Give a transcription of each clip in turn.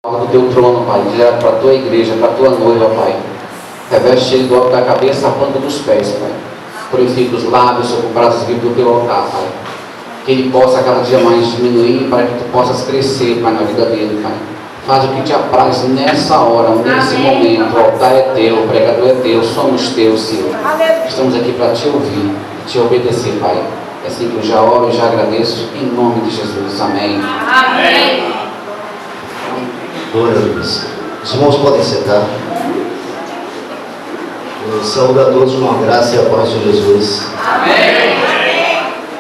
do teu trono, Pai, direto para a tua igreja, para a tua noiva, Pai. Reveste ele do alto da cabeça à planta dos pés, Pai. Purifica os lábios, com braços vivos do teu altar, Pai. Que ele possa cada dia mais diminuir, para que tu possas crescer, Pai, na vida dele, Pai. Faz o que te apraz nessa hora, nesse momento. O altar é teu, o pregador é teu, somos teus, Senhor. Estamos aqui para te ouvir, te obedecer, Pai. É assim que eu já oro e já agradeço, em nome de Jesus. Amém. Amém. Glória a Deus. Os irmãos podem sentar. Eu saúdo a todos com a graça e a paz de Jesus. Amém.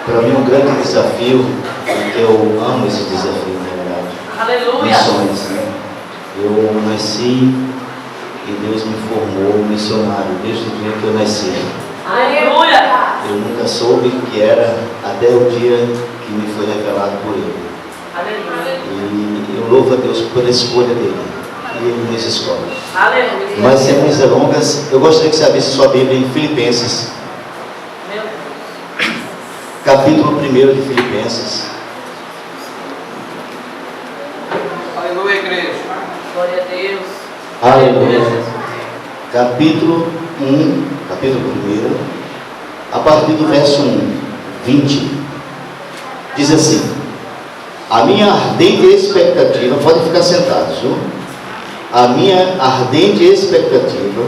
Para mim é um grande desafio, porque eu amo esse desafio, na verdade. Aleluia. Missões, né? Eu nasci e Deus me formou missionário desde o dia que eu nasci. Aleluia. Eu nunca soube o que era até o dia que me foi revelado por Ele. Aleluia. E eu louvo a Deus pela escolha dele. E Ele nos escolhe. Aleluia. Mas sem mais delongas, eu gostaria que você abrisse sua Bíblia em Filipenses, Meu Deus. capítulo 1 de Filipenses. Aleluia, igreja. Glória a Deus. Aleluia. Capítulo 1, capítulo 1, a partir do verso 20, diz assim: a minha ardente expectativa, podem ficar sentados, viu? A minha ardente expectativa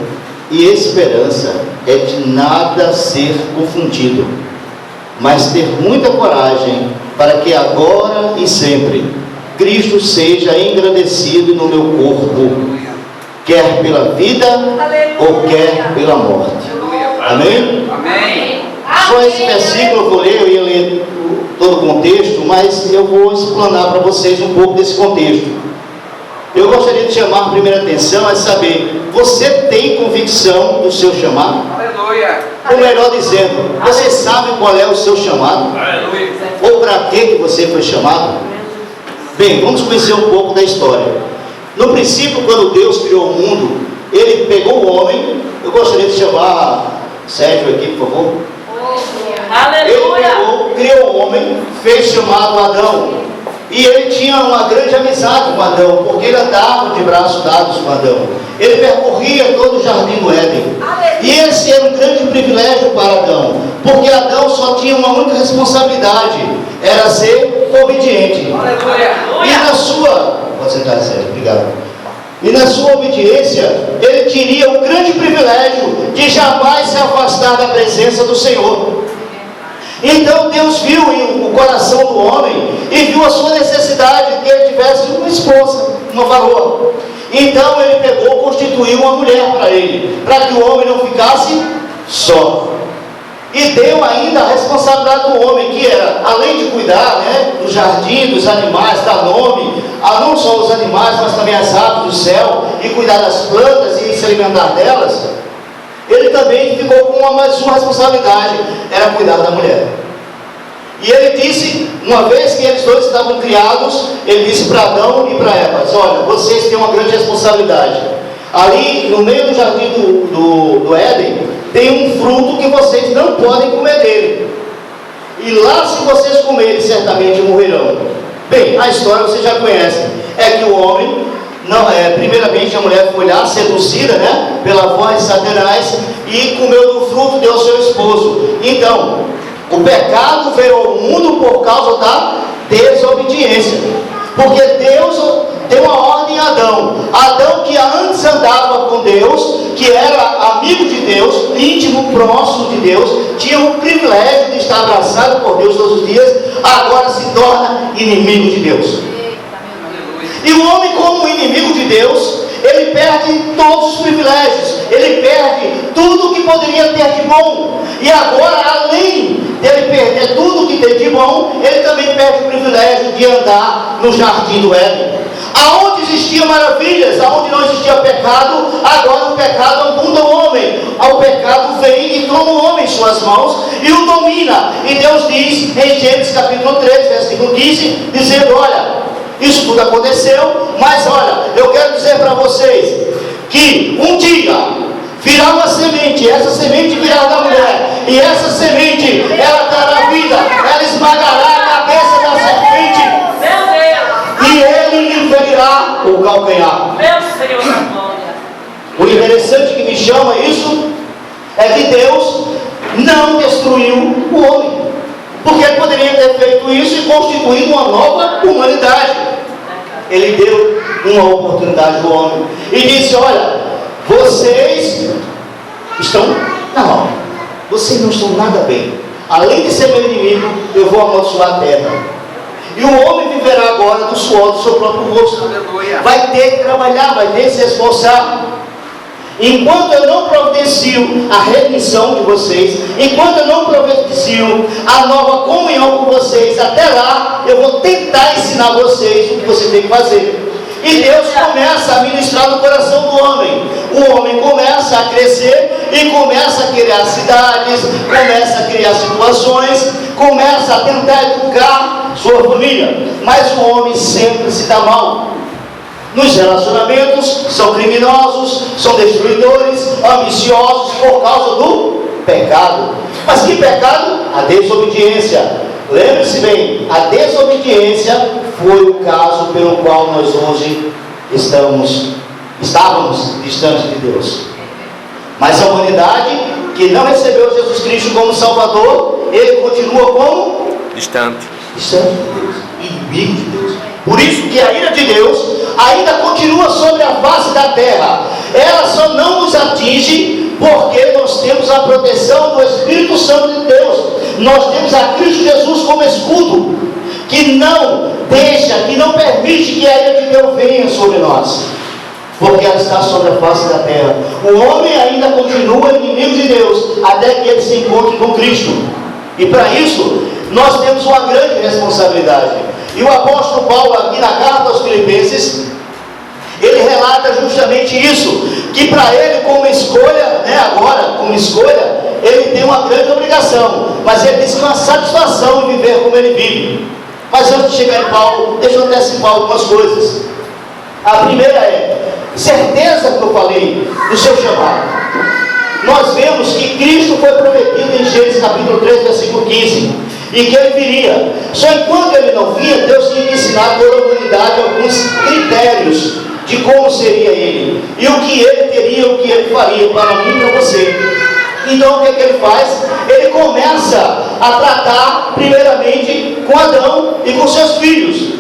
e esperança é de nada ser confundido, mas ter muita coragem para que agora e sempre Cristo seja engrandecido no meu corpo, quer pela vida ou quer pela morte. Amém? Amém. Só esse versículo eu vou ler, eu ia ler todo o contexto, mas eu vou explanar para vocês um pouco desse contexto. Eu gostaria de chamar a primeira atenção a saber: você tem convicção do seu chamado? Aleluia. Ou melhor dizendo, você sabe qual é o seu chamado? Aleluia. Ou para que você foi chamado? Bem, vamos conhecer um pouco da história. No princípio, quando Deus criou o mundo, Ele pegou o homem. Eu gostaria de chamar Sérgio aqui, por favor. Ele pegou, criou o homem, fez chamado Adão. E ele tinha uma grande amizade com Adão, porque ele andava de braços dados com Adão. Ele percorria todo o jardim do Éden. E esse era um grande privilégio para Adão, porque Adão só tinha uma única responsabilidade: era ser obediente. Aleluia. E na sua... Pode sentar, Sérgio, obrigado. E na sua obediência, ele teria o grande privilégio de jamais se afastar da presença do Senhor. Então Deus viu o coração do homem e viu a sua necessidade de que ele tivesse uma esposa, uma varoa. Então ele pegou, constituiu uma mulher para ele, para que o homem não ficasse só. E deu ainda a responsabilidade do homem, que era, além de cuidar, né, do jardim, dos animais, dar nome a não só os animais, mas também as aves do céu, e cuidar das plantas e se alimentar delas. Ele também ficou com mais uma responsabilidade: era cuidar da mulher. E ele disse, uma vez que eles dois estavam criados, ele disse para Adão e para Eva: olha, vocês têm uma grande responsabilidade. Ali no meio do jardim do Éden, tem um fruto que vocês não podem comer dele. E lá, se vocês comerem, certamente morrerão. Bem, a história vocês já conhecem. É que o homem, primeiramente a mulher foi lá, seduzida, né, pela voz de Satanás, e comeu do fruto, deu ao seu esposo. Então, o pecado veio ao mundo por causa da desobediência. Porque Deus deu uma ordem a Adão. Adão, que antes andava com Deus, que era amigo de Deus, íntimo, próximo de Deus, tinha o privilégio de estar abraçado por Deus todos os dias, agora se torna inimigo de Deus. E o homem, como inimigo de Deus, ele perde todos os privilégios, ele perde tudo o que poderia ter de bom. E agora, além dele perder tudo o que tem de bom, ele também perde o privilégio de andar no jardim do Éden. Aonde existiam maravilhas, aonde não existia pecado, agora o pecado abunda o homem. O pecado vem e toma o homem em suas mãos e o domina. E Deus diz em Gênesis capítulo 3, versículo 15, dizendo: olha, isso tudo aconteceu, mas olha, eu quero dizer para vocês que um dia virá uma semente, essa semente virá da mulher, e essa semente, ela trará vida, ela esmagará a cabeça da serpente, e ele lhe ferirá machucar o calcanhar. Meu Senhor da glória. O interessante que me chama isso é que Deus não destruiu o homem, porque ele poderia ter feito isso e constituído uma nova humanidade. Ele deu uma oportunidade ao homem e disse: olha, vocês estão mal, vocês não estão nada bem. Além de ser meu inimigo, eu vou amaldiçoar a terra. E o homem viverá agora do suor do seu próprio rosto. Aleluia. Vai ter que trabalhar, vai ter que se esforçar. Enquanto eu não providencio a remissão de vocês, enquanto eu não providencio a nova comunhão com vocês, até lá eu vou tentar ensinar vocês o que você tem que fazer. E Deus começa a ministrar no coração do homem. O homem começa a crescer e começa a criar cidades, começa a criar situações, começa a tentar educar sua família. Mas o homem sempre se dá mal. Nos relacionamentos, são criminosos, são destruidores, ambiciosos por causa do pecado. Mas que pecado? A desobediência. Lembre-se bem, a desobediência foi o caso pelo qual nós hoje estávamos distantes de Deus. Mas a humanidade que não recebeu Jesus Cristo como Salvador, ele continua como? Distante de Deus, inimigo de Deus. Por isso que a ira de Deus ainda continua sobre a face da terra. Ela só não nos atinge porque nós temos a proteção do Espírito Santo de Deus. Nós temos a Cristo Jesus como escudo, que não deixa, que não permite que a ira de Deus venha sobre nós, porque ela está sobre a face da terra. O homem ainda continua inimigo de Deus até que ele se encontre com Cristo. E para isso nós temos uma grande responsabilidade. E o apóstolo Paulo, aqui na carta aos Filipenses, ele relata justamente isso, que para ele, como escolha, agora, como escolha, ele tem uma grande obrigação, mas ele diz que é uma satisfação em viver como ele vive. Mas antes de chegar em Paulo, deixa eu antecipar algumas coisas. A primeira é certeza que eu falei do seu chamado. Nós vemos que Cristo foi prometido em Gênesis capítulo 3, versículo 15, e que ele viria. Só enquanto ele não vinha, Deus tinha ensinado toda a humanidade alguns critérios de como seria ele, e o que ele teria, o que ele faria para mim e para você. Então o que ele faz? Ele começa a tratar primeiramente com Adão e com seus filhos,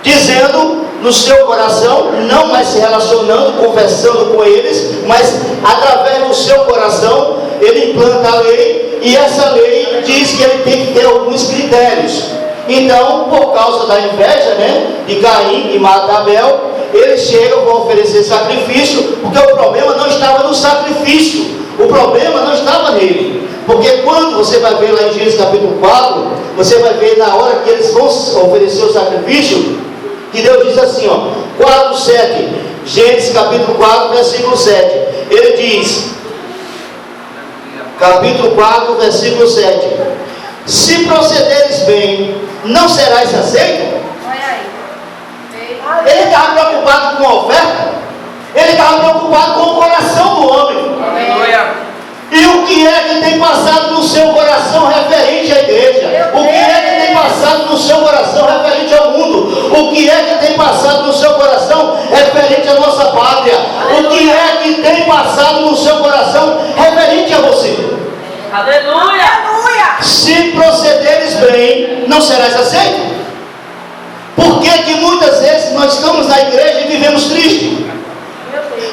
dizendo no seu coração, não mais se relacionando, conversando com eles, mas através do seu coração ele implanta a lei, e essa lei diz que ele tem que ter alguns critérios. Então, por causa da inveja, de Caim e mata Abel, eles chegam, vão oferecer sacrifício, porque o problema não estava no sacrifício, o problema não estava nele. Porque quando você vai ver lá em Gênesis capítulo 4, você vai ver na hora que eles vão oferecer o sacrifício, que Deus diz assim, 4:7, Gênesis capítulo 4, versículo 7, ele diz, capítulo 4, versículo 7, se procederes bem, não serás aceito? Ele estava preocupado com a oferta, ele estava preocupado com o coração do homem. Aleluia. E o que é que tem passado no seu coração referente à igreja? O que é que tem passado no seu coração referente ao mundo? O que é que tem passado no seu coração referente à nossa pátria? O que é que tem passado no seu coração referente a você? Aleluia! Se procederes bem, não serás aceito. Por que muitas vezes nós estamos na igreja e vivemos triste?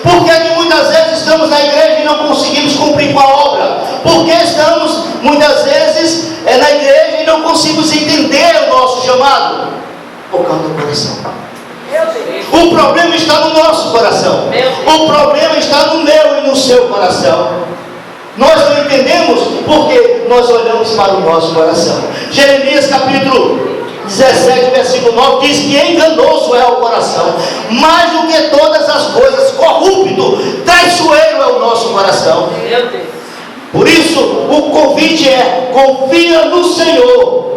Por que muitas vezes estamos na igreja e não conseguimos cumprir com a obra? Por que estamos muitas vezes na igreja e não conseguimos entender o nosso chamado? Por causa do coração. O problema está no nosso coração. O problema está no meu e no seu coração. Nós não entendemos porque nós olhamos para o nosso coração. Jeremias capítulo 17, versículo 9 diz que enganoso é o coração, mais do que todas as coisas, corrupto, traiçoeiro é o nosso coração. Por isso o convite é: confia no Senhor.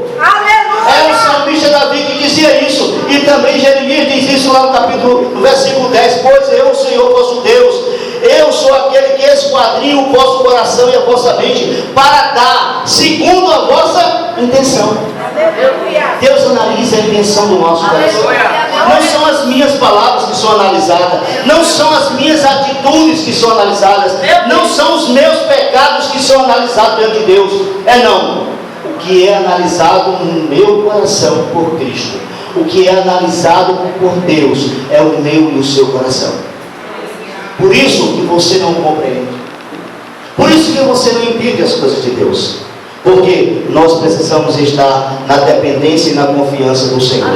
É o salmista Davi que dizia isso, e também Jeremias diz isso lá no versículo 10, pois eu, o Senhor vosso Deus, eu sou aquele que esquadrinha o vosso coração e a vossa mente, para dar segundo a vossa intenção. Deus analisa a intenção do nosso coração. Não são as minhas palavras que são analisadas. Não são as minhas atitudes que são analisadas. Não são os meus pecados que são analisados diante de Deus. Não. O que é analisado no meu coração por Cristo, o que é analisado por Deus, é o meu e o seu coração. Por isso que você não compreende. Por isso que você não entende as coisas de Deus. Porque nós precisamos estar na dependência e na confiança do Senhor.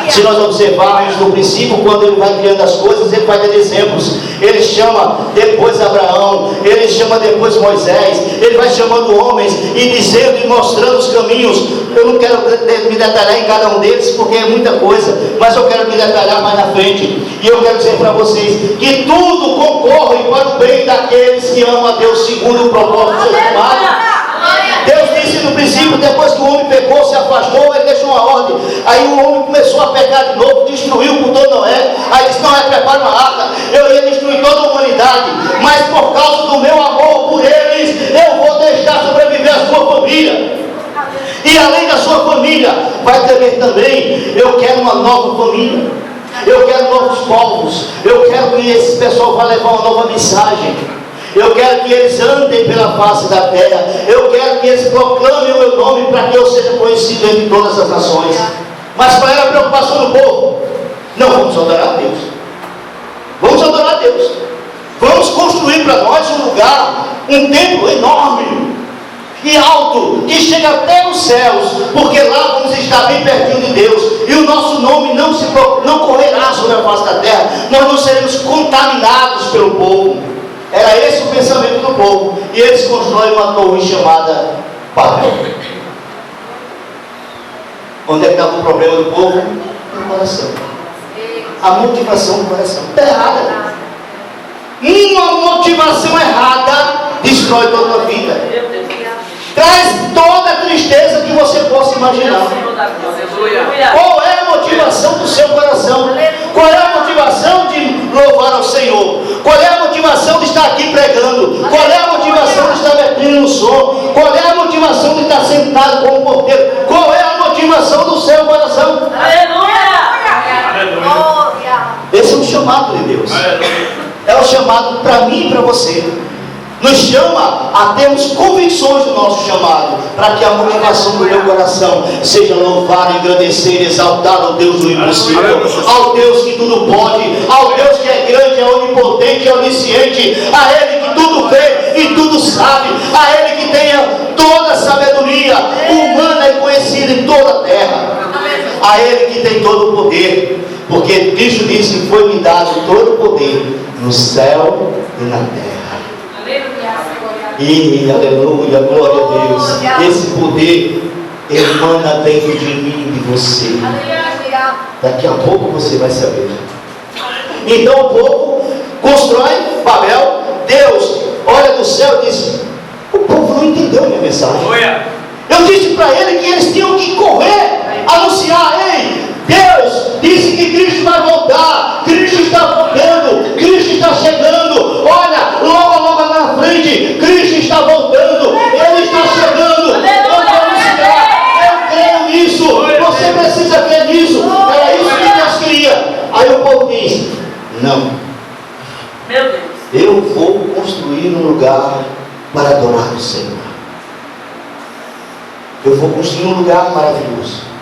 Se nós observarmos no princípio, quando ele vai criando as coisas, ele vai dando exemplos. Ele chama depois Abraão, ele chama depois Moisés, ele vai chamando homens e dizendo e mostrando os caminhos. Eu não quero me detalhar em cada um deles, porque é muita coisa, mas eu quero me detalhar mais na frente. E eu quero dizer para vocês que tudo concorre para o bem daqueles que amam a Deus segundo o propósito do seu chamado. Deus disse no princípio, depois que o homem pecou, se afastou, ele deixou uma ordem. Aí o homem começou a pecar de novo, destruiu por todo Noé. Aí disse: Noé, prepara uma arca, eu ia destruir toda a humanidade, mas por causa do meu amor por eles, eu vou deixar sobreviver a sua família. E além da sua família, vai ter também, eu quero uma nova família, eu quero novos povos, eu quero que esse pessoal vá levar uma nova mensagem. Eu quero que eles andem pela face da terra. Eu quero que eles proclamem o meu nome para que eu seja conhecido entre todas as nações. Mas qual era a preocupação do povo? Não, vamos adorar a Deus. Vamos adorar a Deus. Vamos construir para nós um lugar, um templo enorme e alto, que chega até os céus, porque lá vamos estar bem pertinho de Deus, e o nosso nome não correrá sobre a face da terra. Nós não seremos contaminados pelo povo. Era esse o pensamento do povo. E eles constroem uma torre chamada Babel. Onde é que estava o problema do povo? No coração. A motivação do coração está errada. Uma motivação errada destrói toda a vida. Traz toda a tristeza que você possa imaginar. Qual é a motivação do seu coração? Qual é a motivação de louvar ao Senhor? Qual é a motivação de estar aqui pregando? Qual é a motivação de estar metendo no som? Qual é a motivação de estar sentado como porteiro? Qual é a motivação do seu coração? Esse é o chamado de Deus. É o chamado para mim e para você. Nos chama a termos convicções do nosso chamado, para que a motivação do meu coração seja louvar, engrandecer, exaltar ao Deus do impossível, ao Deus que tudo pode, ao Deus que é grande, é onipotente, é onisciente, a Ele que tudo vê e tudo sabe, a Ele que tenha toda a sabedoria humana e conhecida em toda a terra, a Ele que tem todo o poder, porque Cristo disse que foi-me dado todo o poder no céu e na terra. E aleluia, glória a Deus. Esse poder emana dentro de mim e de você. Daqui a pouco você vai saber. Então o povo constrói Babel. Deus olha do céu e diz: o povo não entendeu a minha mensagem. Eu disse para ele que eles tinham que correr, anunciar: ei, Deus disse que Cristo vai voltar, Cristo está voltando, Cristo está chegando, olha, logo na frente, Cristo está voltando, Ele está chegando, eu vou anunciar, eu creio nisso, você precisa crer nisso, era isso que Deus queria. Aí o povo diz: não, eu vou construir um lugar para adorar o Senhor, eu vou construir um lugar maravilhoso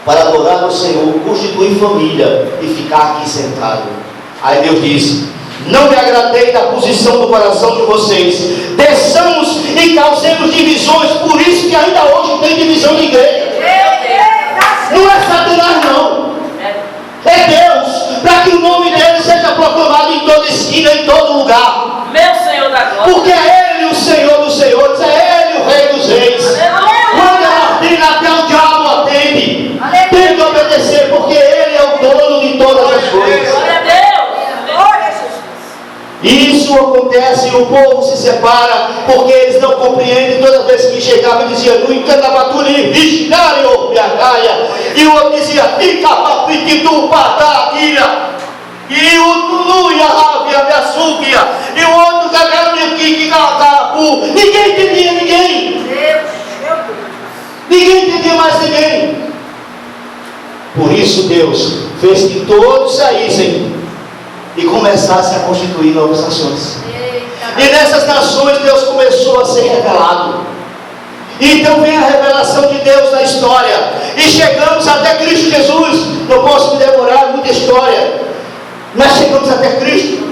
para adorar o Senhor, constituir família e ficar aqui sentado. Aí Deus diz: não me agradei da posição do coração de vocês, desçamos e causemos divisões. Por isso que ainda hoje tem divisão de igreja. Não é Satanás não, é Deus, para que o nome dele seja proclamado em toda esquina, em todo lugar. Meu Senhor da glória. Porque é Ele o Senhor dos senhores, é Ele o Rei dos reis. Quando ela ordena, até o diabo atende. Tem que obedecer, porque Ele é o dono de todas as coisas. Glória a Deus. Glória a Jesus. Isso acontece e o povo se separa, porque eles não compreendem. Toda vez que chegava, dizia: no Encanabaturi, Vishnario, Piacaia. E o outro dizia: Icapapititu, Pataquilha. E o Tulu, Yahavia, Miaçúquia. E o outro, Cagarumiaqui, Cagacapu. Ninguém entendia ninguém. Ninguém entendia mais ninguém. Por isso Deus fez que todos saíssem e começassem a constituir novas nações. E nessas nações Deus começou a ser revelado. Então vem a revelação de Deus na história. E chegamos até Cristo Jesus. Não posso me demorar, muita história. Mas chegamos até Cristo.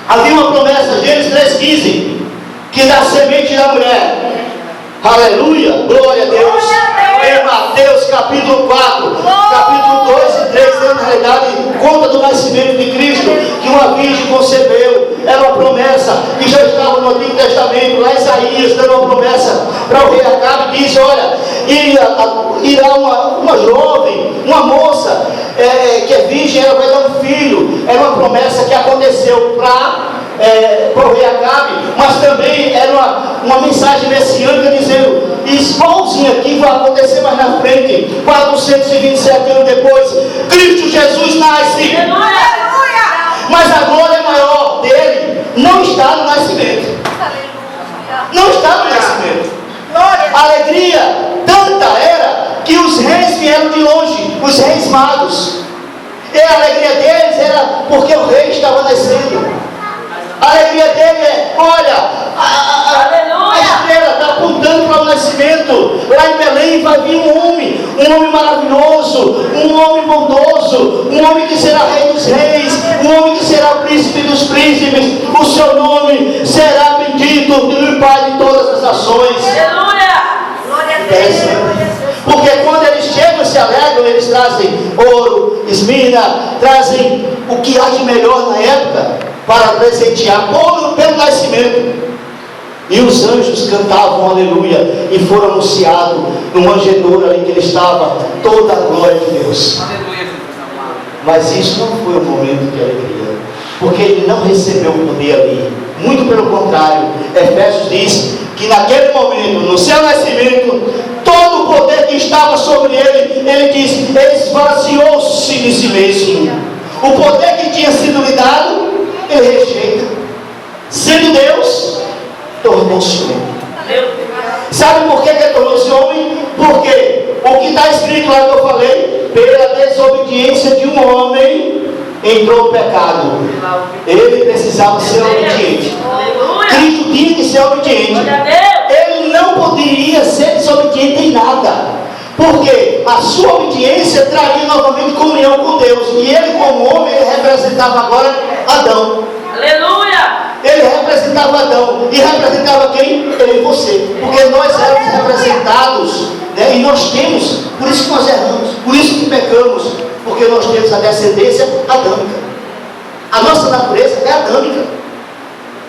Havia uma promessa, Gênesis 3,15, que da semente da mulher. Aleluia, glória a Deus. Em Mateus capítulo 4, capítulo 2 e 3, na realidade, conta do nascimento de Cristo, que uma virgem concebeu. Era uma promessa que já estava no Antigo Testamento, lá em Isaías, dando uma promessa para o rei Acabe, diz: olha, irá uma jovem, uma moça, que é virgem, ela vai dar um filho. Era uma promessa que aconteceu para o rei Acabe, mas também era uma mensagem messiânica dizendo: igualzinho aqui vai acontecer mais na frente. 427 anos depois, Cristo Jesus nasce. Mas a glória maior dele não está no nascimento. Não está no nascimento. A alegria tanta era que os reis vieram de longe, os reis magos. E a alegria deles era porque o rei estava nascendo. A alegria dele é: olha, a estrela está apontando para o nascimento. Lá em Belém vai vir um homem maravilhoso, um homem bondoso, um homem que será rei dos reis, um homem que será príncipe dos príncipes. O seu nome será bendito pelo Pai de todas as nações. Porque quando eles chegam e se alegram, eles trazem ouro, esmirna, trazem o que há de melhor na época para presentear pelo nascimento. E os anjos cantavam aleluia, e foram anunciados no manjedouro ali que ele estava, toda a glória de Deus. Aleluia, Jesus amado. Mas isso não foi um momento de alegria, porque ele não recebeu o poder ali. Muito pelo contrário, Efésios diz que naquele momento, no seu nascimento, todo o poder que estava sobre ele, ele diz, ele esvaziou-se de si mesmo. O poder que tinha sido lhe dado, ele rejeita. Sendo Deus, tornou-se homem. Sabe por que ele tornou-se homem? Porque o que está escrito lá que eu falei, pela desobediência de um homem entrou o pecado. Ele precisava ser obediente. Cristo tinha que ser obediente. Ele não poderia ser desobediente em nada, porque a sua obediência traria novamente comunhão com Deus. E ele, como homem, ele representava agora Adão. Aleluia! Ele representava Adão. E representava quem? Ele e você. Porque nós éramos representados, né? E nós temos, por isso que nós erramos, por isso que pecamos, porque nós temos a descendência adâmica. A nossa natureza é adâmica.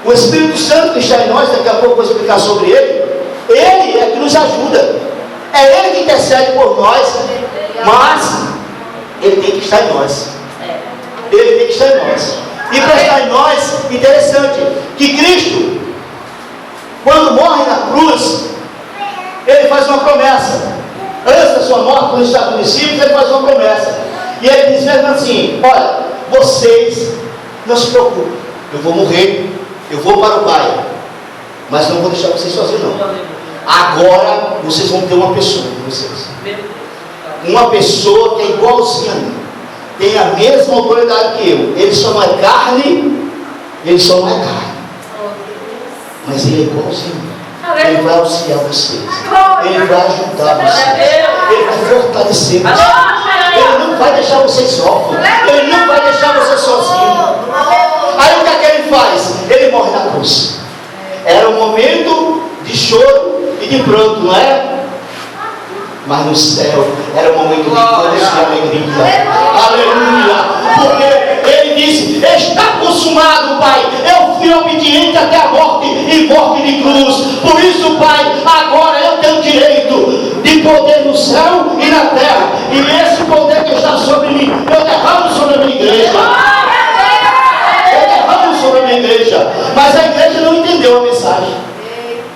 O Espírito Santo que está em nós, daqui a pouco eu vou explicar sobre ele. Ele é que nos ajuda. É ele que intercede por nós. Mas ele tem que estar em nós. Ele tem que estar em nós. E para estar em nós, interessante, que Cristo, quando morre na cruz, ele faz uma promessa. Antes da sua morte, quando está com os discípulos, ele faz uma promessa. E ele diz mesmo assim: olha, vocês não se preocupem, eu vou morrer, eu vou para o Pai, mas não vou deixar vocês sozinhos não. Agora vocês vão ter uma pessoa com vocês. Uma pessoa que é igualzinha a mim, tem a mesma autoridade que eu. Ele só não é carne, mas ele é igualzinho. Ele vai auxiliar vocês, ele vai ajudar vocês, ele vai fortalecer vocês, ele não vai deixar vocês órfãos, ele não vai deixar você sozinho. Aí o que é que ele faz? Ele morre na cruz. Era um momento de choro e de pranto, não é? Mas no céu era um momento de glória e alegria. Aleluia! Porque ele disse: está consumado, Pai. Eu fui obediente até a morte e morte de cruz. Por isso, Pai, agora eu tenho direito de poder no céu e na terra. E esse poder que está sobre mim, eu derramo sobre a minha igreja. Eu derramo sobre a minha igreja. Mas a igreja não entendeu a mensagem.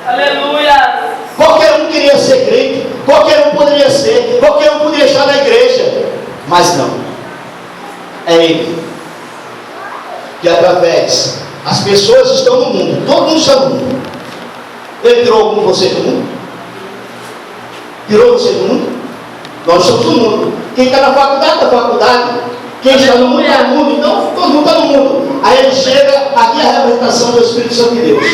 Aleluia! Qualquer um queria ser crente, qualquer um poderia ser, qualquer um poderia estar na igreja, mas não. É Ele que através, as pessoas estão no mundo, todo mundo está no mundo. Ele tirou com você do mundo? Tirou você do mundo? Nós estamos no mundo, Quem está na faculdade. Quem está no mundo, está no mundo. Então, todo mundo está no mundo. Aí ele chega, aqui é a representação do Espírito Santo de Deus.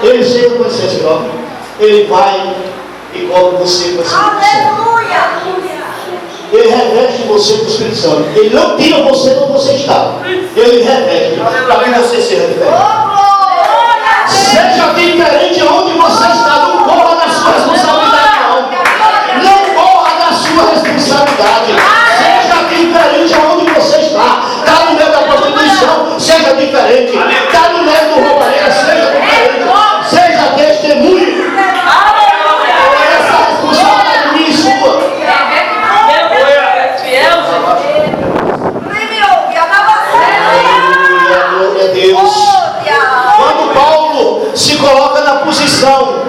Ele chega com esse próprio. Ele vai e coloca você com esse Espírito Santo. Ele reveste você com o Espírito Santo. Ele não tira você como você está. Ele reveste para que você seja diferente. Seja diferente aonde você está. Não corra da sua responsabilidade, não. Não corra da sua responsabilidade. Seja diferente aonde você está. Está no meio da prostituição, seja diferente. Está no meio do roubalheiro, seja diferente. Seja testemunho. Essa responsabilidade minha e sua. Glória a Deus. Quando Paulo se coloca na posição,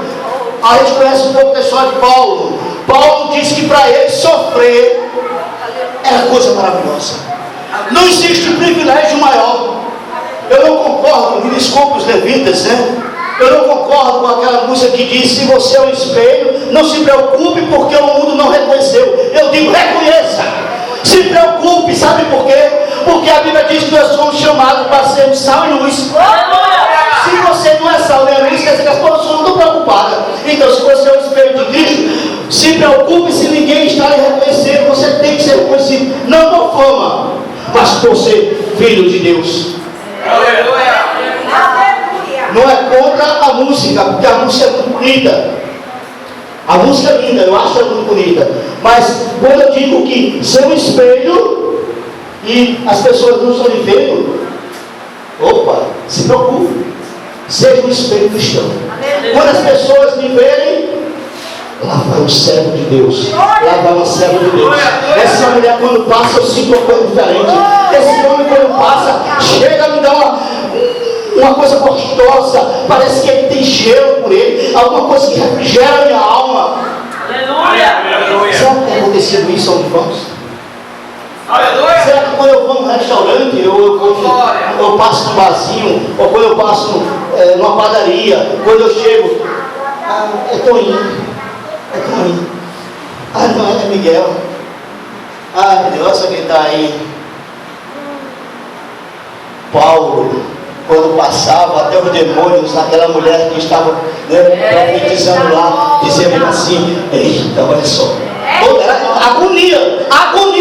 a gente conhece um pouco da história de Paulo. Paulo disse que para ele sofrer era coisa maravilhosa. Não existe privilégio maior. Eu não concordo, me desculpe os levitas, né? Eu não concordo com aquela música que diz: se você é um espelho, não se preocupe porque o mundo não reconheceu. Eu digo: reconheça. Se preocupe, sabe por quê? Porque a Bíblia diz que nós somos chamados para sermos sal e luz. Se você não é sal nem luz, quer dizer que as pessoas não estão preocupadas. Então, se você é um espelho de Cristo, se preocupe se ninguém está lhe reconhecendo. Você tem que ser reconhecido, não por fama, mas por ser filho de Deus. Não é contra a música, porque a música é muito bonita. A música é linda, eu acho ela muito bonita. Mas quando eu digo que ser um espelho e as pessoas não estão lhe vendo, opa, se preocupe. Seja um espelho cristão. Quando as pessoas me verem, lá vai um servo de Deus. Lá vai uma serva de Deus. Essa mulher, quando passa, eu sinto uma coisa diferente. Esse homem, quando passa, chega a me dar uma coisa gostosa. Parece que ele tem gelo por ele. Alguma coisa que refrigera a minha alma. Aleluia. Será que tem acontecido isso onde vamos? Aleluia. Será que quando eu vou num restaurante, eu passo num barzinho, ou quando eu passo numa padaria, quando eu chego, é Toninho. Não, é Miguel. Meu Deus, olha quem está aí. Paulo, quando passava, até os demônios, aquela mulher que estava profetizando lá, dizendo assim: eita, olha só. Agonia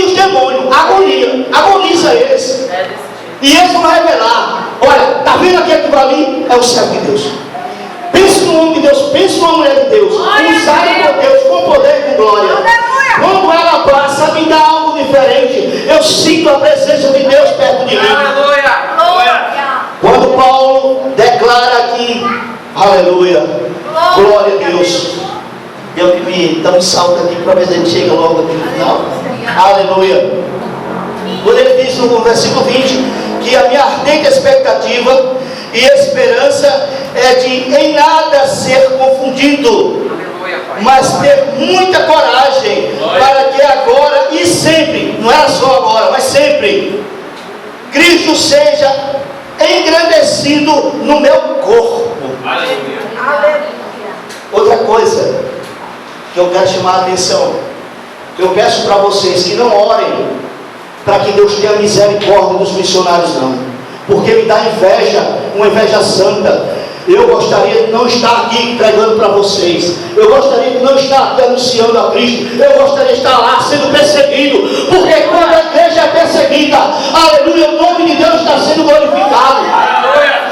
os demônios, agoniza eles. E eles vão revelar: olha, está vendo aquilo ali? É o servo de Deus. Pense no homem de Deus, pense numa mulher de Deus, usada por Deus, com poder e com glória. Quando ela passa, me dá algo diferente. Eu sinto a presença de Deus perto de mim. Quando Paulo declara aqui, aleluia, glória a Deus. Eu que me dá um salto aqui para ver se a gente chega logo aqui no final. Aleluia. Quando ele diz no versículo 20 que a minha ardente expectativa e esperança é de em nada ser confundido, mas ter muita coragem para que agora e sempre, não era só agora, mas sempre, Cristo seja engrandecido no meu corpo. Outra coisa que eu quero chamar a atenção, eu peço para vocês que não orem para que Deus tenha misericórdia dos missionários, não, porque me dá inveja, uma inveja santa. Eu gostaria de não estar aqui pregando para vocês. Eu gostaria de não estar aqui anunciando a Cristo. Eu gostaria de estar lá sendo perseguido. Porque quando a igreja é perseguida, aleluia, o nome de Deus está sendo glorificado.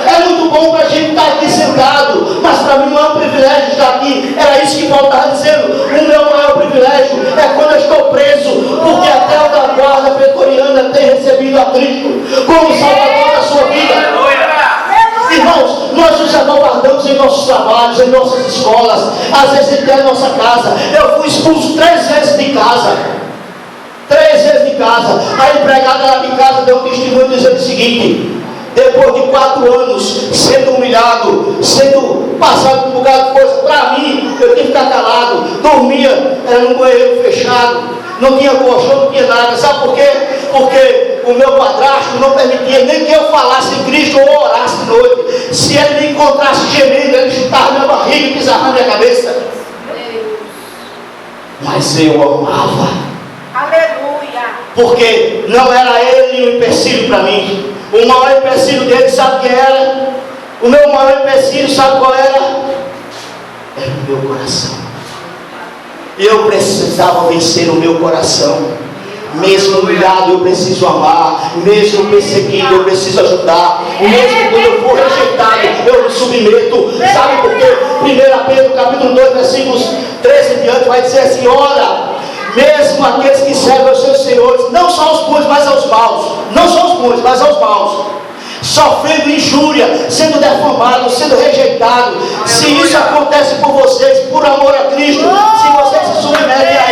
É muito bom para a gente estar aqui sentado, mas para mim não é um privilégio estar aqui. Era isso que Paulo estava dizendo. O meu maior privilégio é quando eu estou preso, porque até o da guarda pretoriana tem recebido a Cristo como Salvador da sua vida. Irmãos, nós nos acovardamos em nossos trabalhos, em nossas escolas, às vezes até em nossa casa. Eu fui expulso 3 vezes de casa. 3 vezes de casa. A empregada lá de casa deu um testemunho dizendo o seguinte: depois de 4 anos sendo humilhado, sendo passado por um bocado de coisa, para mim, eu tinha que ficar calado. Dormia, era num banheiro fechado, não tinha colchão, não tinha nada. Sabe por quê? Porque o meu padrasto não permitia nem que eu falasse em Cristo ou orasse de noite. Se ele me encontrasse gemendo, ele chutava minha barriga e pisava na minha cabeça. Mas eu amava. Aleluia. Porque não era ele o empecilho para mim. O maior empecilho dele, sabe quem era? O meu maior empecilho, sabe qual era? Era o meu coração. Eu precisava vencer o meu coração. Mesmo humilhado, eu preciso amar. Mesmo perseguido, eu preciso ajudar. Mesmo quando eu for rejeitado, eu me submeto. Sabe por quê? 1 Pedro capítulo 2, versículos 13 e diante, vai dizer assim: ora, mesmo aqueles que servem aos seus senhores, não só aos bons, mas aos maus. Não só aos bons, mas aos maus. Sofrendo injúria, sendo defamado, sendo rejeitado. Se isso acontece por vocês, por amor a Cristo, se vocês se submetem a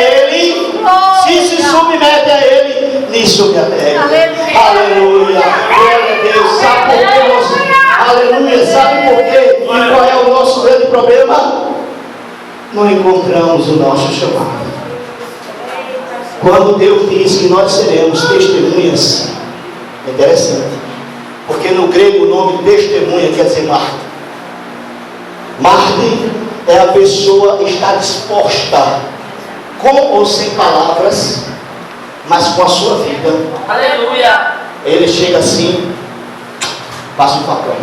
Ele, nisso me alegro. Aleluia. Glória a Deus. Sabe por quê? Aleluia. Sabe por quê? E qual é o nosso grande problema? Não encontramos o nosso chamado. Quando Deus diz que nós seremos testemunhas, é interessante, porque no grego o nome testemunha quer dizer mártir. Mártir é a pessoa que está disposta, com ou sem palavras, mas com a sua vida. Aleluia. Ele chega assim, passa um facão.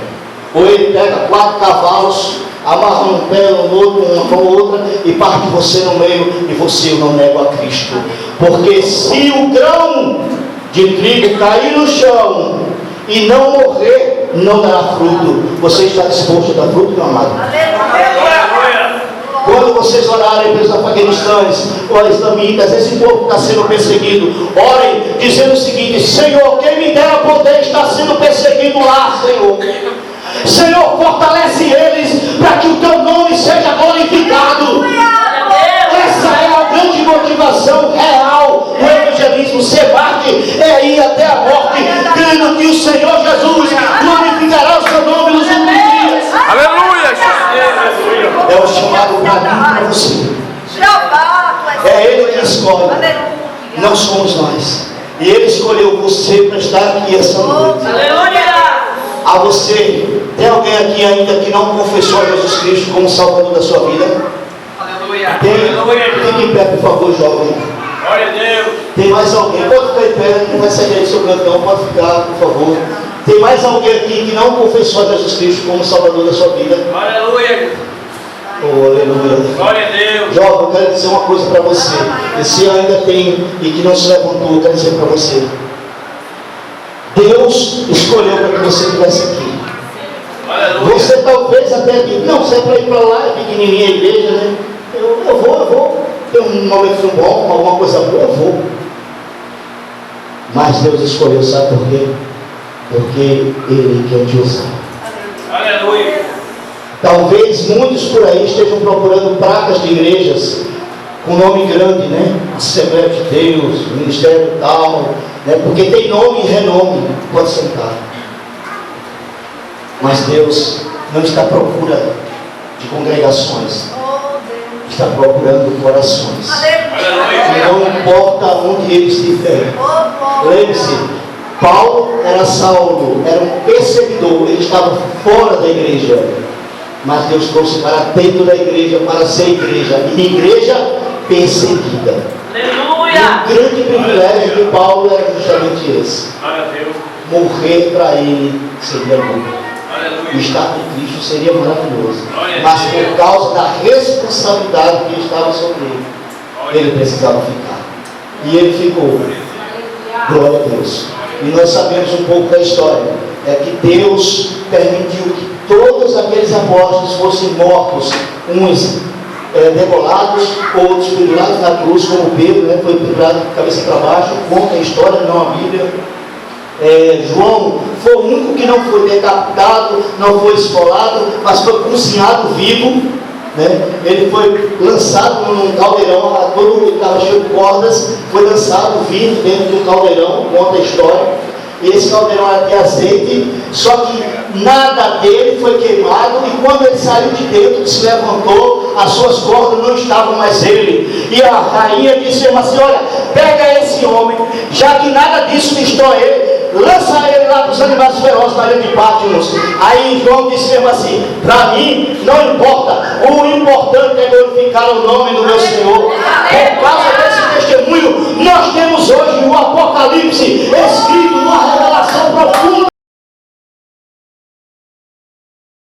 Ou ele pega 4 cavalos, amarra um pé no outro, uma com outra, e parte você no meio, e você não nega a Cristo. Porque se o grão de trigo cair no chão e não morrer, não dará fruto. Você está disposto a dar fruto, meu amado? Aleluia. Quando vocês orarem pelos afeganistanos, ou islamitas, esse povo está sendo perseguido, orem dizendo o seguinte: Senhor, quem me dera poder estar sendo perseguido lá, Senhor. Senhor, fortalece eles para que o teu nome seja glorificado. Essa é a grande motivação real do evangelismo. Ser mártir é ir até a morte, crendo que o Senhor Jesus glorificará o seu nome nos últimos dias. Aleluia! É o chamado para mim e para você. É Ele que escolhe, não somos nós. E Ele escolheu você para estar aqui essa noite. Aleluia. A você, tem alguém aqui ainda que não confessou a Jesus Cristo como Salvador da sua vida? Aleluia. Fique em pé, por favor, jovem. Glória a Deus. Tem mais alguém? Pode ficar em pé, não vai sair do seu canto não, pode ficar, por favor. Tem mais alguém aqui que não confessou a Jesus Cristo como Salvador da sua vida? Aleluia. Oh, aleluia. Glória a Deus. Jovem, eu quero dizer uma coisa para você. E se ainda tem e que não se levantou, eu quero dizer para você. Deus escolheu para que você estivesse aqui. Aleluia. Você talvez até diga: não, se é para ir para lá, é pequenininha a igreja, né? Eu vou. Tem um momento bom, alguma coisa boa, eu vou. Mas Deus escolheu, sabe por quê? Porque Ele quer te usar. Aleluia. Talvez muitos por aí estejam procurando placas de igrejas com nome grande, né? Assembleia de Deus, Ministério tal, né? Porque tem nome e renome. Pode sentar. Mas Deus não está à procura de congregações, está procurando corações. E não importa onde ele estiver. Lembre-se, Paulo era Saulo, era um perseguidor, ele estava fora da igreja, mas Deus trouxe para dentro da igreja, para ser igreja, e igreja perseguida. Aleluia. E o grande privilégio de Paulo era justamente esse: morrer para ele seria bom. Estar com Cristo seria maravilhoso, mas por causa da responsabilidade que estava sobre ele, ele precisava ficar, e ele ficou. Glória a Deus. E nós sabemos um pouco da história, é que Deus permitiu que todos aqueles apóstolos fossem mortos, uns degolados, outros pendurados na cruz, como Pedro, né, foi pendurado de cabeça para baixo. Conta a história, não a Bíblia. João foi o único que não foi decapitado, não foi esfolado, mas foi cozinhado vivo, né? Ele foi lançado num caldeirão, todo estava cheio de cordas, foi lançado vivo dentro de um caldeirão, conta a história. E esse caldeirão era de azeite, só que nada dele foi queimado, e quando ele saiu de dentro, se levantou, as suas cordas não estavam mais ele. E a rainha disse assim: olha, pega esse homem, já que nada disso destrói ele, lança ele lá para os animais ferozes na ilha de Patmos. Aí João disse mesmo assim: para mim não importa, o importante é glorificar o nome do meu Senhor. Por causa desse testemunho, nós temos hoje o Apocalipse escrito